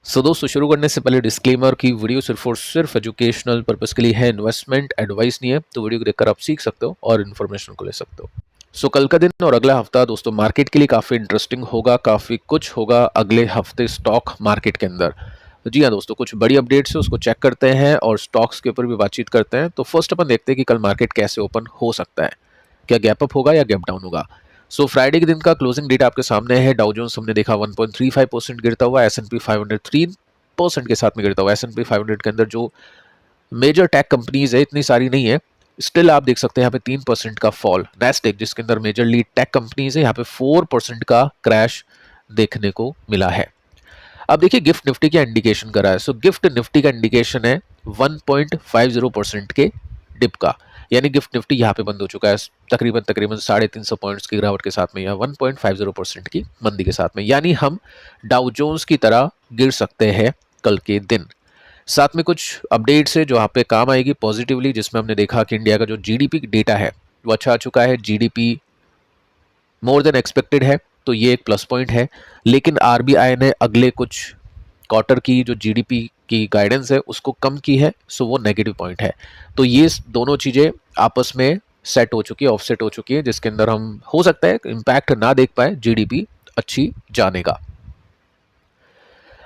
दोस्तों शुरू करने से पहले डिस्क्लेमर की वीडियो सिर्फ और सिर्फ एजुकेशनल पर्पस के लिए है, इन्वेस्टमेंट एडवाइस नहीं है। तो वीडियो को देखकर आप सीख सकते हो और इन्फॉर्मेशन को ले सकते हो। कल का दिन और अगला हफ्ता दोस्तों मार्केट के लिए काफ़ी इंटरेस्टिंग होगा, काफ़ी कुछ होगा अगले हफ्ते स्टॉक मार्केट के अंदर। तो जी हाँ दोस्तों, कुछ बड़ी अपडेट्स है उसको चेक करते हैं और स्टॉक्स के ऊपर भी बातचीत करते हैं। तो फर्स्ट अपन देखते हैं कि कल मार्केट कैसे ओपन हो सकता है, क्या गैप अप होगा या गैप डाउन होगा। फ्राइडे के दिन का क्लोजिंग डेटा आपके सामने है। डाउ जोन्स हमने देखा 1.35% गिरता हुआ, S&P 500 3% के साथ में गिरता हुआ। S&P 500 के अंदर जो मेजर टेक कंपनीज है इतनी सारी नहीं है, स्टिल आप देख सकते हैं यहाँ पे 3% का फॉल। नैस्डैक जिसके अंदर मेजरली टेक कंपनीज है, यहाँ पे 4% का क्रैश देखने को मिला है। अब देखिए गिफ्ट निफ्टी क्या इंडिकेशन कर रहा है। गिफ्ट निफ्टी का इंडिकेशन है 1.50% के डिप का, यानी गिफ्ट निफ्टी यहाँ पे बंद हो चुका है तकरीबन 350 पॉइंट्स की गिरावट के साथ में, या 1.50% की मंदी के साथ में, यानी हम डाउ जोन्स की तरह गिर सकते हैं कल के दिन। साथ में कुछ अपडेट्स है जो यहाँ पे काम आएगी पॉजिटिवली, जिसमें हमने देखा कि इंडिया का जो जीडीपी डेटा है वो अच्छा आ चुका है। जीडीपी मोर देन एक्सपेक्टेड है, तो ये एक प्लस पॉइंट है। लेकिन आरबीआई ने अगले कुछ क्वार्टर की जो जीडीपी की गाइडेंस है उसको कम की है, सो वो नेगेटिव पॉइंट है। तो ये दोनों चीज़ें आपस में सेट हो चुकी है, ऑफसेट हो चुकी है, जिसके अंदर हम हो सकता है इम्पैक्ट ना देख पाए जीडीपी अच्छी जाने का।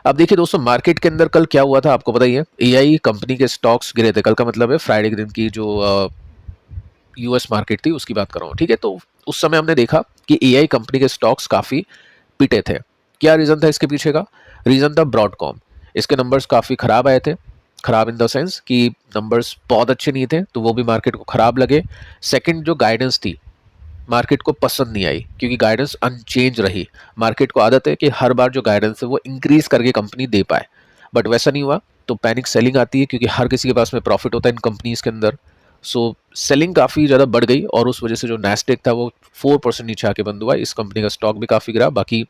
अब देखिए दोस्तों मार्केट के अंदर कल क्या हुआ था आपको पता ही है। एआई कंपनी के स्टॉक्स गिरे थे। कल का मतलब है फ्राइडे के दिन की जो यूएस मार्केट थी उसकी बात कर रहा हूँ, ठीक है। तो उस समय हमने देखा कि एआई कंपनी के स्टॉक्स काफ़ी पिटे थे। क्या रीज़न था इसके पीछे का? रीज़न था ब्रॉडकॉम। इसके नंबर्स काफ़ी ख़राब आए थे, ख़राब इन द सेंस कि नंबर्स बहुत अच्छे नहीं थे, तो वो भी मार्केट को ख़राब लगे। सेकंड जो गाइडेंस थी मार्केट को पसंद नहीं आई, क्योंकि गाइडेंस अनचेंज रही। मार्केट को आदत है कि हर बार जो गाइडेंस है वो इंक्रीज करके कंपनी दे पाए, बट वैसा नहीं हुआ। तो पैनिक सेलिंग आती है, क्योंकि हर किसी के पास में प्रॉफिट होता है इन कंपनीज के अंदर। सेलिंग काफ़ी ज़्यादा बढ़ गई और उस वजह से जो नैस्डैक था वो 4% नीचे आके बंद हुआ। इस कंपनी का स्टॉक भी काफ़ी गिरा। बाकी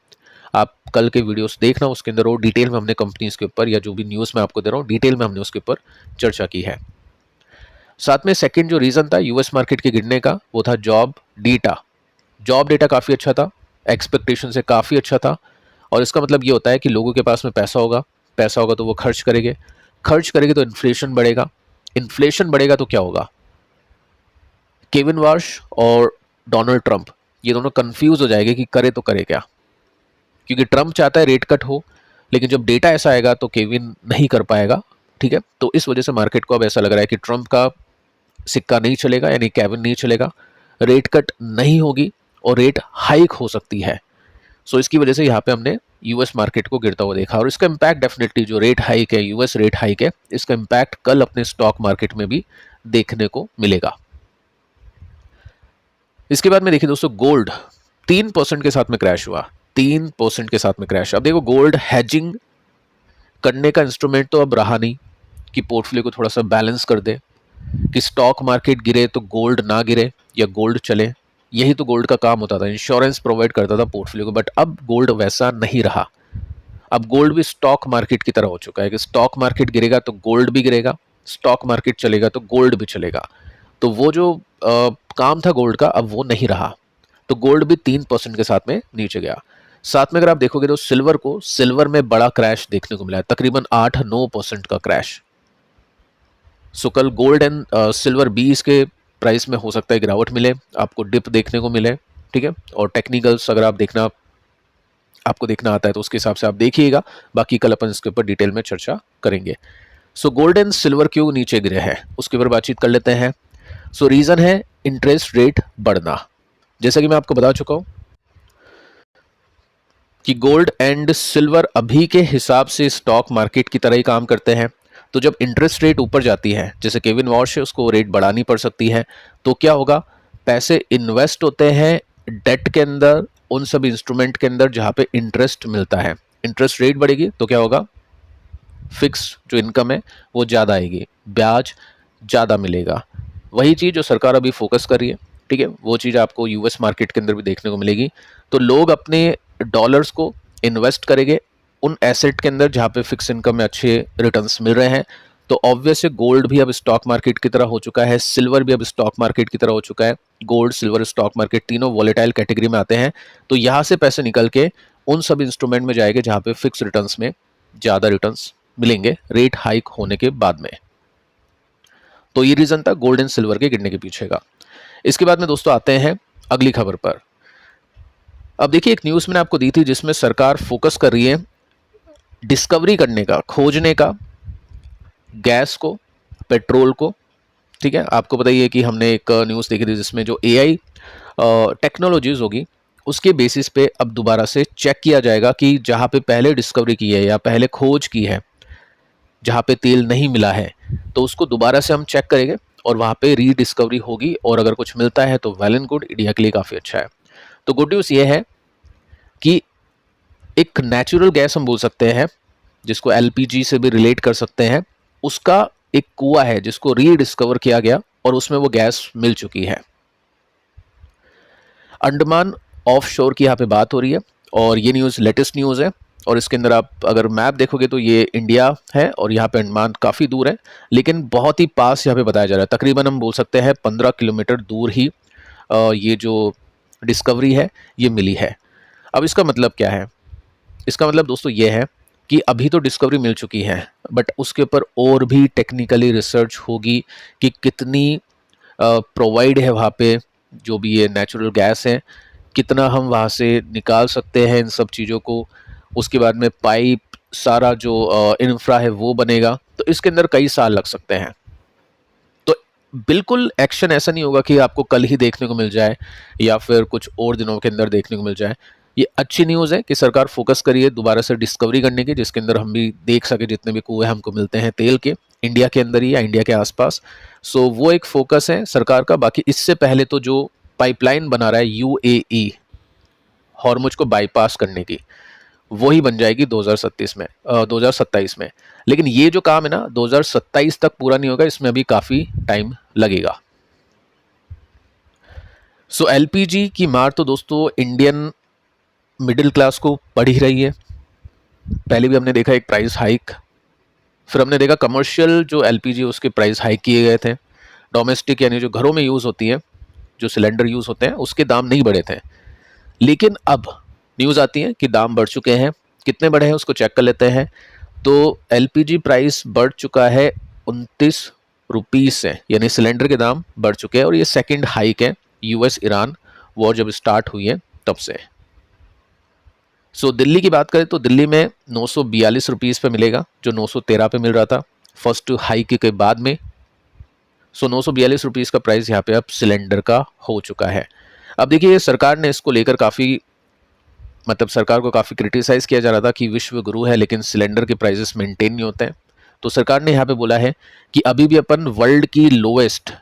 आप कल के वीडियोस देखना, उसके अंदर वो डिटेल में हमने कंपनीज के ऊपर, या जो भी न्यूज़ मैं आपको दे रहा हूँ डिटेल में हमने उसके ऊपर चर्चा की है। साथ में सेकंड जो रीज़न था यूएस मार्केट के गिरने का, वो था जॉब डेटा। जॉब डेटा काफ़ी अच्छा था, एक्सपेक्टेशन से काफ़ी अच्छा था। और इसका मतलब ये होता है कि लोगों के पास में पैसा होगा तो वो खर्च करेंगे तो इन्फ्लेशन बढ़ेगा, इन्फ्लेशन बढ़ेगा तो क्या होगा? केविन वार्श और डोनाल्ड ट्रंप ये दोनों कंफ्यूज हो जाएंगे कि करे तो करे क्या, क्योंकि ट्रंप चाहता है रेट कट हो, लेकिन जब डेटा ऐसा आएगा तो केविन नहीं कर पाएगा, ठीक है। तो इस वजह से मार्केट को अब ऐसा लग रहा है कि ट्रंप का सिक्का नहीं चलेगा, यानी केविन नहीं चलेगा, रेट कट नहीं होगी और रेट हाइक हो सकती है। इसकी वजह से यहाँ पे हमने यूएस मार्केट को गिरता हुआ देखा, और इसका इम्पैक्ट डेफिनेटली जो रेट हाइक है, यूएस रेट हाइक है, इसका इम्पैक्ट कल अपने स्टॉक मार्केट में भी देखने को मिलेगा। इसके बाद में देखिए दोस्तों गोल्ड 3% के साथ में क्रैश हुआ, 3% के साथ में क्रैश। अब देखो गोल्ड हैजिंग करने का इंस्ट्रूमेंट तो अब रहा नहीं कि पोर्टफोलियो को थोड़ा सा बैलेंस कर दे, कि स्टॉक मार्केट गिरे तो गोल्ड ना गिरे या गोल्ड चले। यही तो गोल्ड का काम होता था, इंश्योरेंस प्रोवाइड करता था पोर्टफोलियो को। बट अब गोल्ड वैसा नहीं रहा। अब गोल्ड भी स्टॉक मार्केट की तरह हो चुका है कि स्टॉक मार्केट गिरेगा तो गोल्ड भी गिरेगा, स्टॉक मार्केट चलेगा तो गोल्ड भी चलेगा। तो वो जो काम था गोल्ड का अब वो नहीं रहा। तो गोल्ड भी 3% के साथ में नीचे गया। साथ में अगर आप देखोगे तो सिल्वर में बड़ा क्रैश देखने को मिला है, तकरीबन 8-9% का क्रैश। कल गोल्ड एंड सिल्वर बीस के प्राइस में हो सकता है गिरावट मिले, आपको डिप देखने को मिले, ठीक है। और टेक्निकल्स अगर आपको देखना आता है तो उसके हिसाब से आप देखिएगा। बाकी कल अपन इसके ऊपर डिटेल में चर्चा करेंगे। गोल्ड एंड सिल्वर क्यों नीचे गिरे हैं उसके ऊपर बातचीत कर लेते हैं। रीजन है इंटरेस्ट रेट बढ़ना। जैसा कि मैं आपको बता चुका हूं कि गोल्ड एंड सिल्वर अभी के हिसाब से स्टॉक मार्केट की तरह ही काम करते हैं। तो जब इंटरेस्ट रेट ऊपर जाती है, जैसे केविन वॉश है उसको रेट बढ़ानी पड़ सकती है, तो क्या होगा? पैसे इन्वेस्ट होते हैं डेट के अंदर, उन सब इंस्ट्रूमेंट के अंदर जहां पे इंटरेस्ट मिलता है। इंटरेस्ट रेट बढ़ेगी तो क्या होगा? फिक्स जो इनकम है वो ज़्यादा आएगी, ब्याज ज़्यादा मिलेगा। वही चीज़ जो सरकार अभी फोकस कर रही है, ठीक है, वो चीज़ आपको यूएस मार्केट के अंदर भी देखने को मिलेगी। तो लोग अपने डॉलर्स को इन्वेस्ट करेंगे उन एसेट के अंदर जहाँ पे फिक्स इनकम में अच्छे रिटर्न्स मिल रहे हैं। तो ऑब्वियस है गोल्ड भी अब स्टॉक मार्केट की तरह हो चुका है, सिल्वर भी अब स्टॉक मार्केट की तरह हो चुका है। गोल्ड, सिल्वर, स्टॉक मार्केट तीनों वॉलेटाइल कैटेगरी में आते हैं। तो यहाँ से पैसे निकल के उन सब इंस्ट्रूमेंट में जाएंगे जहाँ पे फिक्स रिटर्न्स में ज़्यादा रिटर्न्स मिलेंगे रेट हाइक होने के बाद में। तो ये रीज़न था गोल्ड एंड सिल्वर के गिरने के पीछे का। इसके बाद में दोस्तों आते हैं अगली खबर पर। अब देखिए, एक न्यूज़ मैंने आपको दी थी जिसमें सरकार फोकस कर रही है डिस्कवरी करने का, खोजने का, गैस को, पेट्रोल को। ठीक है, आपको बताइए कि हमने एक न्यूज़ देखी थी जिसमें जो एआई टेक्नोलॉजीज होगी उसके बेसिस पे अब दोबारा से चेक किया जाएगा कि जहाँ पे पहले डिस्कवरी की है या पहले खोज की है, जहाँ पे तेल नहीं मिला है, तो उसको दोबारा से हम चेक करेंगे और वहाँ पे रीडिस्कवरी होगी, और अगर कुछ मिलता है तो वेल एंड गुड, इंडिया के लिए काफ़ी अच्छा है। तो गुड न्यूज़ ये है कि एक नेचुरल गैस हम बोल सकते हैं, जिसको एलपीजी से भी रिलेट कर सकते हैं, उसका एक कुआं है जिसको रीडिस्कवर किया गया और उसमें वो गैस मिल चुकी है। अंडमान ऑफशोर की यहाँ पे बात हो रही है और ये न्यूज़ लेटेस्ट न्यूज़ है, और इसके अंदर आप अगर मैप देखोगे तो ये इंडिया है और यहाँ पे अंडमान काफ़ी दूर है, लेकिन बहुत ही पास यहाँ पे बताया जा रहा है। तकरीबन हम बोल सकते हैं 15 किलोमीटर दूर ही ये जो डिस्कवरी है ये मिली है। अब इसका मतलब क्या है? इसका मतलब दोस्तों ये है कि अभी तो डिस्कवरी मिल चुकी है, बट उसके ऊपर और भी टेक्निकली रिसर्च होगी कि कितनी प्रोवाइड है वहाँ पे जो भी ये नेचुरल गैस है, कितना हम वहाँ से निकाल सकते हैं इन सब चीज़ों को। उसके बाद में पाइप, सारा जो इंफ्रा है वो बनेगा, तो इसके अंदर कई साल लग सकते हैं। तो बिल्कुल एक्शन ऐसा नहीं होगा कि आपको कल ही देखने को मिल जाए या फिर कुछ और दिनों के अंदर देखने को मिल जाए। ये अच्छी न्यूज़ है कि सरकार फोकस करिए दोबारा से डिस्कवरी करने की, जिसके अंदर हम भी देख सके जितने भी कुएं हमको मिलते हैं तेल के, इंडिया के अंदर ही या इंडिया के आसपास। सो वो एक फोकस है सरकार का। बाकी इससे पहले तो जो पाइपलाइन बना रहा है यूएई हॉर्मुज को बाईपास करने की, वही बन जाएगी 2027 में। लेकिन ये जो काम है ना 2027 तक पूरा नहीं होगा, इसमें अभी काफ़ी टाइम लगेगा। सो एलपीजी की मार तो दोस्तों इंडियन मिडिल क्लास को पड़ ही रही है। पहले भी हमने देखा एक प्राइस हाइक, फिर हमने देखा कमर्शियल जो एलपीजी उसके प्राइस हाइक किए गए थे। डोमेस्टिक यानी जो घरों में यूज़ होती है, जो सिलेंडर यूज़ होते हैं, उसके दाम नहीं बढ़े थे। लेकिन अब न्यूज़ आती है कि दाम बढ़ चुके हैं। कितने बढ़े हैं उसको चेक कर लेते हैं। तो एलपीजी प्राइस बढ़ चुका है 29 रुपीज़ से, यानी सिलेंडर के दाम बढ़ चुके हैं, और ये सेकंड हाइक है यूएस ईरान वॉर जब स्टार्ट हुई है तब से। सो दिल्ली की बात करें तो दिल्ली में 942 रुपीज़ पे मिलेगा, जो 913 पे मिल रहा था फर्स्ट हाइक के बाद में। सो 942 रुपीज़ का प्राइस यहाँ पे अब सिलेंडर का हो चुका है। अब देखिए, सरकार ने इसको लेकर काफ़ी, मतलब सरकार को काफ़ी क्रिटिसाइज़ किया जा रहा था कि विश्व गुरु है लेकिन सिलेंडर के प्राइसेस मेंटेन नहीं होते हैं। तो सरकार ने यहाँ पे बोला है कि अभी भी अपन वर्ल्ड की लोएस्ट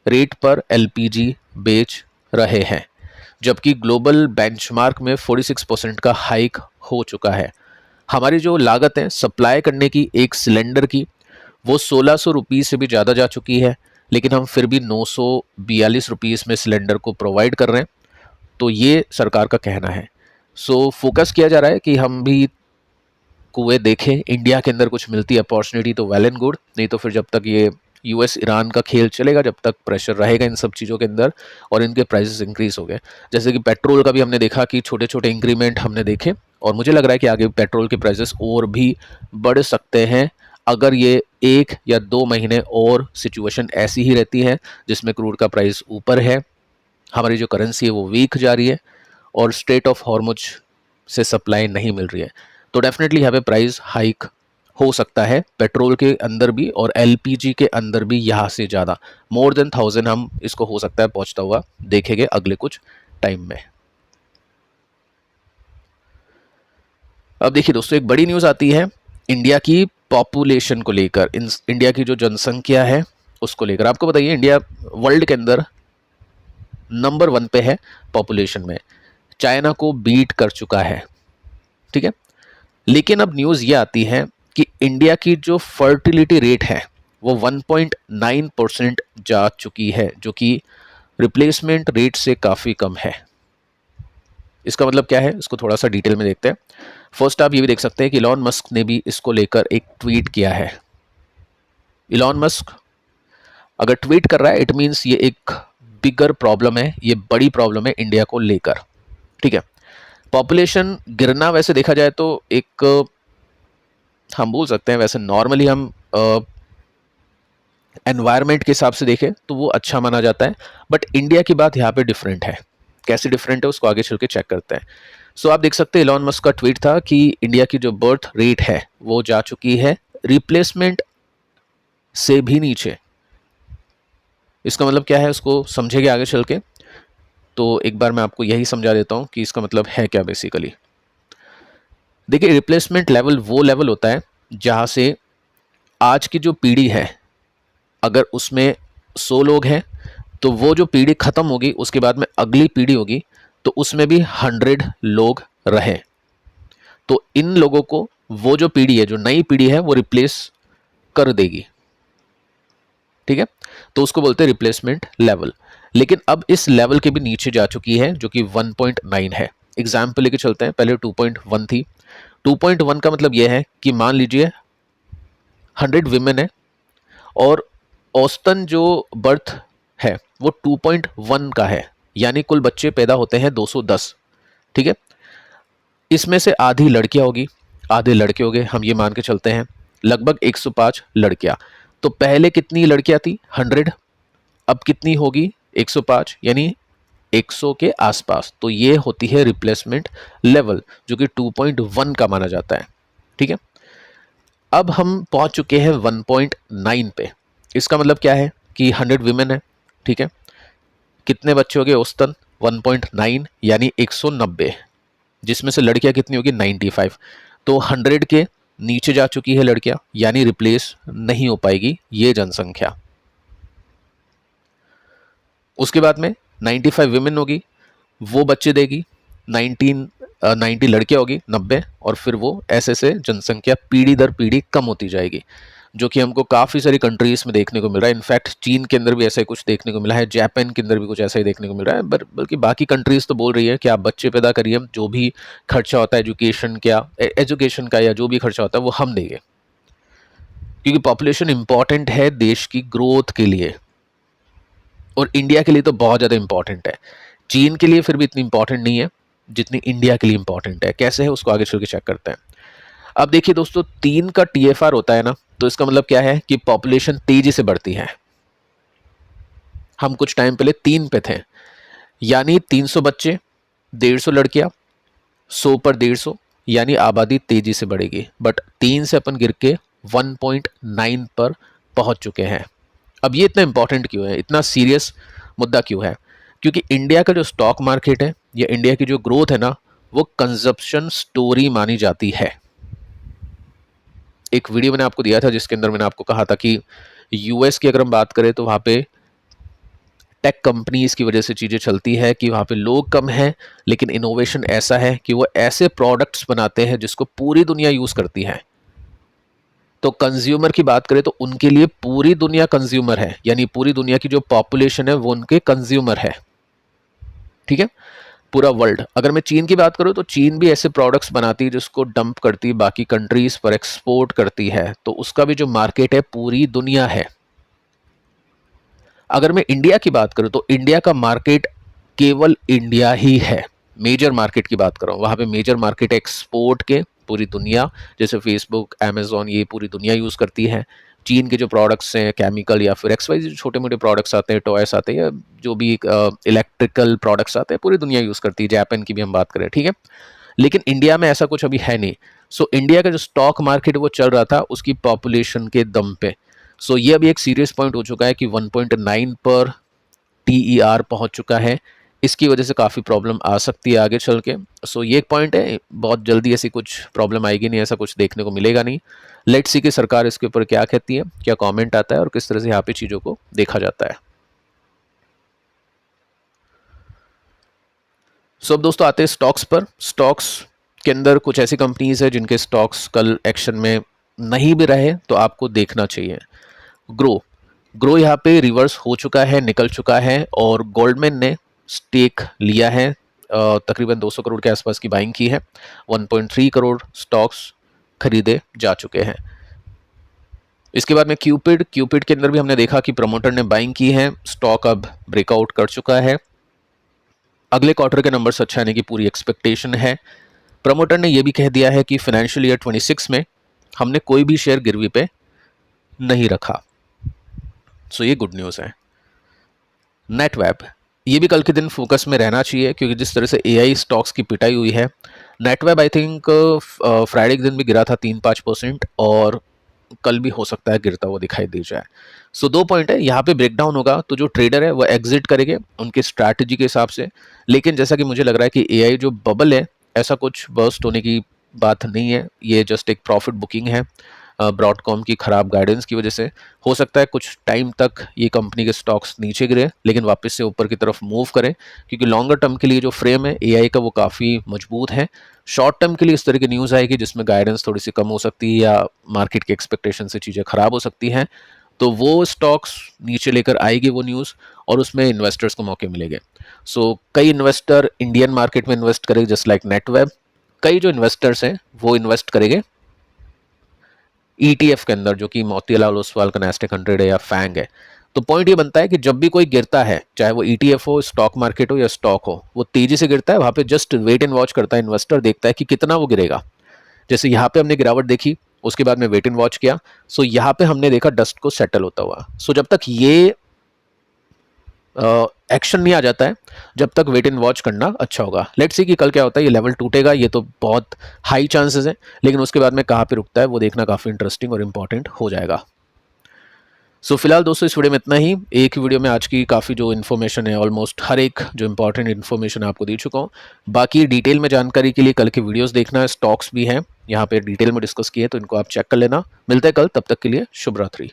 रेट पर एलपीजी बेच रहे हैं, जबकि ग्लोबल बेंचमार्क में 46% का हाइक हो चुका है। हमारी जो लागत है सप्लाई करने की एक सिलेंडर की, वो 1600 रुपीज़ से भी ज़्यादा जा चुकी है, लेकिन हम फिर भी 942 रुपीज़ में सिलेंडर को प्रोवाइड कर रहे हैं। तो ये सरकार का कहना है। सो फोकस किया जा रहा है कि हम भी कुएं देखें, इंडिया के अंदर कुछ मिलती है अपॉर्चुनिटी तो वेल एंड गुड, नहीं तो फिर जब तक ये यूएस ईरान का खेल चलेगा, जब तक प्रेशर रहेगा इन सब चीज़ों के अंदर और इनके प्राइसेस इंक्रीज हो गए। जैसे कि पेट्रोल का भी हमने देखा कि छोटे छोटे इंक्रीमेंट हमने देखे, और मुझे लग रहा है कि आगे पेट्रोल के प्राइसेस और भी बढ़ सकते हैं अगर ये 1 या 2 महीने और सिचुएशन ऐसी ही रहती है जिसमें क्रूड का प्राइस ऊपर है, हमारी जो करेंसी है वो वीक जा रही है और स्ट्रेट ऑफ हॉर्मुज से सप्लाई नहीं मिल रही है। तो डेफिनेटली यहाँ पे प्राइस हाइक हो सकता है पेट्रोल के अंदर भी और एलपीजी के अंदर भी, यहाँ से ज़्यादा मोर देन 1000 हम इसको हो सकता है पहुँचता हुआ देखेंगे अगले कुछ टाइम में। अब देखिए दोस्तों, एक बड़ी न्यूज़ आती है इंडिया की पॉपुलेशन को लेकर, इंडिया की जो जनसंख्या है उसको लेकर। आपको बताइए, इंडिया वर्ल्ड के अंदर नंबर 1 पे है पॉपुलेशन में, चाइना को बीट कर चुका है। ठीक है, लेकिन अब न्यूज़ ये आती है कि इंडिया की जो फर्टिलिटी रेट है वो 1.9% जा चुकी है, जो कि रिप्लेसमेंट रेट से काफ़ी कम है। इसका मतलब क्या है, इसको थोड़ा सा डिटेल में देखते हैं। फर्स्ट आप ये भी देख सकते हैं कि इलॉन मस्क ने भी इसको लेकर एक ट्वीट किया है। इलॉन मस्क अगर ट्वीट कर रहा है, इट मीन्स ये एक बिगर प्रॉब्लम है, ये बड़ी प्रॉब्लम है इंडिया को लेकर। ठीक है, पॉपुलेशन गिरना वैसे देखा जाए तो एक हम बोल सकते हैं। वैसे नॉर्मली हम एनवायरनमेंट के हिसाब से देखें तो वो अच्छा माना जाता है, बट इंडिया की बात यहाँ पे डिफरेंट है। कैसे डिफरेंट है उसको आगे चल के चेक करते हैं। सो आप देख सकते हैं इलॉन मस्क का ट्वीट था कि इंडिया की जो बर्थ रेट है वो जा चुकी है रिप्लेसमेंट से भी नीचे। इसका मतलब क्या है उसको समझेंगे आगे चल के। तो एक बार मैं आपको यही समझा देता हूँ कि इसका मतलब है क्या बेसिकली। देखिए, रिप्लेसमेंट लेवल वो लेवल होता है जहाँ से आज की जो पीढ़ी है, अगर उसमें 100 लोग हैं तो वो जो पीढ़ी खत्म होगी उसके बाद में अगली पीढ़ी होगी तो उसमें भी 100 लोग रहे, तो इन लोगों को वो जो पीढ़ी है, जो नई पीढ़ी है, वो रिप्लेस कर देगी। ठीक है, तो उसको बोलते हैं रिप्लेसमेंट लेवल। लेकिन अब इस लेवल के भी नीचे जा चुकी है जो कि 1.9 है। एग्जाम्पल लेके चलते हैं, पहले 2.1 थी। 2.1 का मतलब यह है कि मान लीजिए 100 विमेन है और औसतन जो बर्थ है वो 2.1 का है, यानी कुल बच्चे पैदा होते हैं 210। ठीक है, इसमें से आधी लड़कियां होगी, आधे लड़के हो गए, हम ये मान के चलते हैं लगभग 105 लड़कियां। तो पहले कितनी लड़कियां थी? 100। अब कितनी होगी? 105, यानी 100 के आसपास। तो ये होती है रिप्लेसमेंट लेवल जो कि 2.1 का माना जाता है। ठीक है, अब हम पहुंच चुके हैं 1.9 पे। इसका मतलब क्या है कि 100 विमेन है। ठीक है, कितने बच्चे हो गए औसतन? 1.9 यानी 190, जिसमें से लड़कियां कितनी होगी? 95। तो 100 के नीचे जा चुकी है लड़कियां, यानी रिप्लेस नहीं हो पाएगी ये जनसंख्या। उसके बाद में 95 विमेन होगी, वो बच्चे देगी। 90 लड़कियां होगी, 90, और फिर वो ऐसे से जनसंख्या पीढ़ी दर पीढ़ी कम होती जाएगी, जो कि हमको काफ़ी सारी कंट्रीज में देखने को मिल रहा है। इनफैक्ट चीन के अंदर भी ऐसा ही कुछ देखने को मिला है, जापान के अंदर भी कुछ ऐसा ही देखने को मिल रहा है। बल्कि बाकी कंट्रीज तो बोल रही है कि आप बच्चे पैदा करिए, जो भी खर्चा होता है एजुकेशन का या जो भी खर्चा होता है वो हम देंगे, क्योंकि पॉपुलेशन इंपॉर्टेंट है देश की ग्रोथ के लिए, और इंडिया के लिए तो बहुत ज़्यादा इंपॉर्टेंट है। चीन के लिए फिर भी इतनी इंपॉर्टेंट नहीं है जितनी इंडिया के लिए इंपॉर्टेंट है। कैसे है उसको आगे चल के चेक करते हैं। अब देखिए दोस्तों, 3 का TFR होता है ना, तो इसका मतलब क्या है कि पॉपुलेशन तेजी से बढ़ती है। हम कुछ टाइम पहले 3 पे थे, यानी 300 बच्चे, 150 लड़कियां, 100 पर 150, यानी आबादी तेजी से बढ़ेगी। बट 3 से अपन गिर के 1.9 पर पहुंच चुके हैं। अब ये इतना इंपॉर्टेंट क्यों है, इतना सीरियस मुद्दा क्यों है? क्योंकि इंडिया का जो स्टॉक मार्केट है या इंडिया की जो ग्रोथ है ना, वो कंजप्शन स्टोरी मानी जाती है। एक वीडियो मैंने आपको दिया था जिसके अंदर मैंने आपको कहा था कि यूएस की अगर हम बात करें तो वहाँ पे टेक कंपनीज की वजह से चीज़ें चलती है कि वहाँ पे लोग कम हैं, लेकिन इनोवेशन ऐसा है कि वो ऐसे प्रोडक्ट्स बनाते हैं जिसको पूरी दुनिया यूज़ करती है। तो कंज्यूमर की बात करें तो उनके लिए पूरी दुनिया कंज्यूमर है, यानी पूरी दुनिया की जो पॉपुलेशन है वो उनके कंज्यूमर है। ठीक है, पूरा वर्ल्ड। अगर मैं चीन की बात करूं तो चीन भी ऐसे प्रोडक्ट्स बनाती है जिसको डंप करती है, बाकी कंट्रीज पर एक्सपोर्ट करती है, तो उसका भी जो मार्केट है पूरी दुनिया है। अगर मैं इंडिया की बात करूं तो इंडिया का मार्केट केवल इंडिया ही है। मेजर मार्केट की बात कर रहा हूं, वहां पे मेजर मार्केट एक्सपोर्ट के पूरी दुनिया, जैसे फेसबुक, अमेजोन, ये पूरी दुनिया यूज करती है। चीन के जो प्रोडक्ट्स हैं, केमिकल या फिर XYZ जो छोटे मोटे प्रोडक्ट्स आते हैं, टॉयस आते हैं, या जो भी इलेक्ट्रिकल प्रोडक्ट्स आते हैं, पूरी दुनिया यूज करती है। जापान की भी हम बात करें, ठीक है, लेकिन इंडिया में ऐसा कुछ अभी है नहीं। सो इंडिया का जो स्टॉक मार्केट वो चल रहा था उसकी पॉपुलेशन के दम पे। सो ये अभी एक सीरियस पॉइंट हो चुका है कि 1.9 पर TER पहुंच चुका है। इसकी वजह से काफ़ी प्रॉब्लम आ सकती है आगे चल के। सो ये एक पॉइंट है, बहुत जल्दी ऐसी कुछ प्रॉब्लम आएगी नहीं, ऐसा कुछ देखने को मिलेगा नहीं। लेट्स सी कि सरकार इसके ऊपर क्या कहती है, क्या कमेंट आता है और किस तरह से यहाँ पे चीज़ों को देखा जाता है। सो अब दोस्तों आते हैं स्टॉक्स पर। स्टॉक्स के अंदर कुछ ऐसी कंपनीज है जिनके स्टॉक्स कल एक्शन में नहीं भी रहे तो आपको देखना चाहिए। ग्रो यहाँ पे रिवर्स हो चुका है, निकल चुका है, और गोल्डमैन ने स्टेक लिया है, तकरीबन 200 करोड़ के आसपास की बाइंग की है। 1.3 करोड़ स्टॉक्स खरीदे जा चुके हैं। इसके बाद में क्यूपिड के अंदर भी हमने देखा कि प्रमोटर ने बाइंग की है, स्टॉक अब ब्रेकआउट कर चुका है। अगले क्वार्टर के नंबर्स अच्छे आने की पूरी एक्सपेक्टेशन है। प्रमोटर ने यह भी कह दिया है कि फाइनेंशियल ईयर 26 में हमने कोई भी शेयर गिरवी पे नहीं रखा। सो ये गुड न्यूज़ है। नेटवेब, ये भी कल के दिन फोकस में रहना चाहिए क्योंकि जिस तरह से एआई स्टॉक्स की पिटाई हुई है, नेटवेब आई थिंक फ्राइडे के दिन भी गिरा था 3-5%, और कल भी हो सकता है गिरता हुआ दिखाई दे जाए। सो 2 पॉइंट है यहाँ पे, ब्रेकडाउन होगा तो जो ट्रेडर है वो एग्जिट करेंगे उनके स्ट्रैटेजी के हिसाब से। लेकिन जैसा कि मुझे लग रहा है कि एआई जो बबल है, ऐसा कुछ बर्स्ट होने की बात नहीं है, ये जस्ट एक प्रॉफिट बुकिंग है ब्रॉडकॉम की खराब गाइडेंस की वजह से। हो सकता है कुछ टाइम तक ये कंपनी के स्टॉक्स नीचे गिरे लेकिन वापस से ऊपर की तरफ मूव करें, क्योंकि लॉन्गर टर्म के लिए जो फ्रेम है एआई का वो काफ़ी मजबूत है। शॉर्ट टर्म के लिए इस तरह की न्यूज़ आएगी जिसमें गाइडेंस थोड़ी सी कम हो सकती है या मार्केट के एक्सपेक्टेशन से चीज़ें खराब हो सकती हैं, तो वो स्टॉक्स नीचे लेकर आएगी वो न्यूज़, और उसमें इन्वेस्टर्स को मौके मिलेंगे। सो कई इन्वेस्टर इंडियन मार्केट में इन्वेस्ट करेंगे जस्ट लाइक नेटवेब। कई जो इन्वेस्टर्स हैं वो इन्वेस्ट करेंगे ईटीएफ के अंदर, जो कि मोतीलाल ओसवाल का नेस्टेक 100 है या फैंग है। तो पॉइंट ये बनता है कि जब भी कोई गिरता है, चाहे वो ईटीएफ हो, स्टॉक मार्केट हो या स्टॉक हो, वो तेजी से गिरता है, वहां पे जस्ट वेट एंड वॉच करता है इन्वेस्टर, देखता है कि कितना वो गिरेगा। जैसे यहाँ पे हमने गिरावट देखी, उसके बाद में वेट एंड वॉच किया, सो यहाँ पे हमने देखा डस्ट को सेटल होता हुआ। सो जब तक ये एक्शन नहीं आ जाता है, जब तक वेट एंड वॉच करना अच्छा होगा। लेट्स सी कि कल क्या होता है, ये लेवल टूटेगा, ये तो बहुत हाई चांसेस हैं, लेकिन उसके बाद में कहाँ पे रुकता है वो देखना काफ़ी इंटरेस्टिंग और इंपॉर्टेंट हो जाएगा। सो फिलहाल दोस्तों इस वीडियो में इतना ही। एक ही वीडियो में आज की काफ़ी जो इन्फॉर्मेशन है, ऑलमोस्ट हर एक जो इंपॉर्टेंट इन्फॉर्मेशन आपको दे चुका हूँ। बाकी डिटेल में जानकारी के लिए कल के वीडियोस देखना है, स्टॉक्स भी हैं यहाँ पे डिटेल में डिस्कस किए, तो इनको आप चेक कर लेना। मिलते हैं कल, तब तक के लिए शुभ रात्रि।